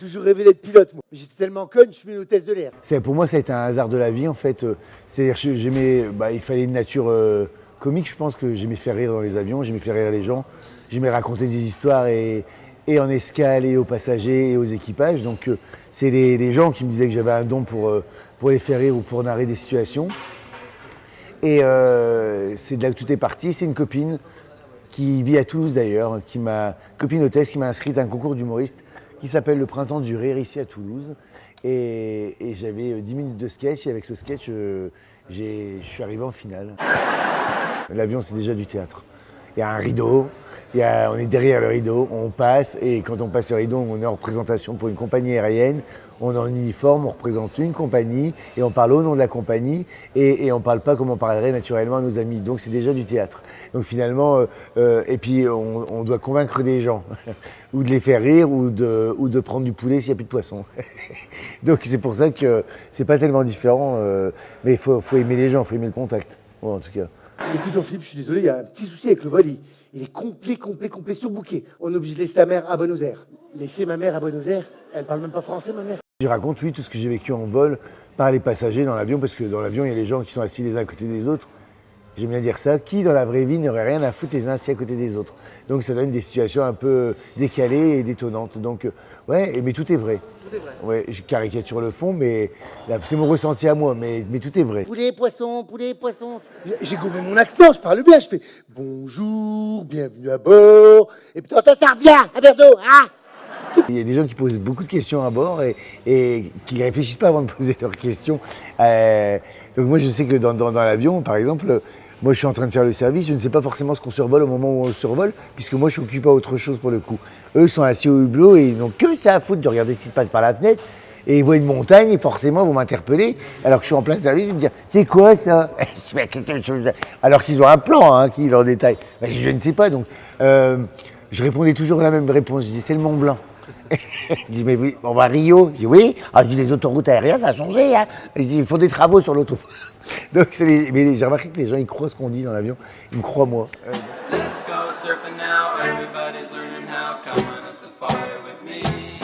toujours rêvé d'être pilote, moi. J'étais tellement conne, je suis une hôtesse de l'air. Pour moi, ça a été un hasard de la vie, en fait. C'est-à-dire que j'aimais, il fallait une nature comique, je pense que j'aimais faire rire dans les avions, j'aimais faire rire les gens, j'aimais raconter des histoires et en escale et aux passagers et aux équipages. Donc c'est les gens qui me disaient que j'avais un don pour les faire rire ou pour narrer des situations. Et c'est de là que tout est parti. C'est une copine qui vit à Toulouse d'ailleurs, copine hôtesse qui m'a inscrite à un concours d'humoriste qui s'appelle le Printemps du Rire ici à Toulouse. Et j'avais 10 minutes de sketch et avec ce sketch, je suis arrivé en finale. L'avion, c'est déjà du théâtre. Il y a un rideau, on est derrière le rideau, on passe et quand on passe le rideau, on est en représentation pour une compagnie aérienne. On est en uniforme, on représente une compagnie et on parle au nom de la compagnie et on ne parle pas comme on parlerait naturellement à nos amis. Donc c'est déjà du théâtre. Donc finalement, et puis on doit convaincre des gens ou de les faire rire ou de prendre du poulet s'il n'y a plus de poisson. Donc c'est pour ça que c'est pas tellement différent, mais il faut aimer les gens, il faut aimer le contact, en tout cas. Et Jean-Philippe, je suis désolé, il y a un petit souci avec le vol. Il est complet surbooké. On est obligé de laisser ta mère à Buenos Aires. Laisser ma mère à Buenos Aires? Elle parle même pas français, ma mère. Je raconte, oui, tout ce que j'ai vécu en vol par les passagers dans l'avion, parce que dans l'avion, il y a les gens qui sont assis les uns à côté des autres. J'aime bien dire ça. Qui, dans la vraie vie, n'aurait rien à foutre les uns assis à côté des autres? Donc ça donne des situations un peu décalées et détonnantes. Donc, ouais, mais tout est vrai. Tout est vrai. Ouais, je caricature le fond, mais c'est mon ressenti à moi, mais tout est vrai. Poulet, poisson, poulet, poisson. J'ai gommé mon accent, je parle bien, je fais bonjour, bienvenue à bord. Et puis t'entends, ça revient, un verre d'eau, hein? Il y a des gens qui posent beaucoup de questions à bord et qui ne réfléchissent pas avant de poser leurs questions. Donc moi, je sais que dans l'avion, par exemple, moi, je suis en train de faire le service, je ne sais pas forcément ce qu'on survole au moment où on le survole, puisque moi, je suis occupé à autre chose pour le coup. Eux sont assis au hublot et ils n'ont que ça à foutre de regarder ce qui se passe par la fenêtre. Et ils voient une montagne et forcément, ils vont m'interpeller. Alors que je suis en plein service, ils me disent « C'est quoi ça ?» Alors qu'ils ont un plan, hein, qui est en détail. Je ne sais pas, donc je répondais toujours la même réponse. Je disais « C'est le Mont Blanc. » Il dit, mais oui, on va à Rio. Je dis, oui. Ah, je dis, les autoroutes aériennes, ça a changé. Hein. Il dit, il faut des travaux sur l'autoroute. Donc, mais j'ai remarqué que les gens, ils croient ce qu'on dit dans l'avion. Ils me croient, moi. Let's go surfing now. Everybody's learning how. Come on a safari with me.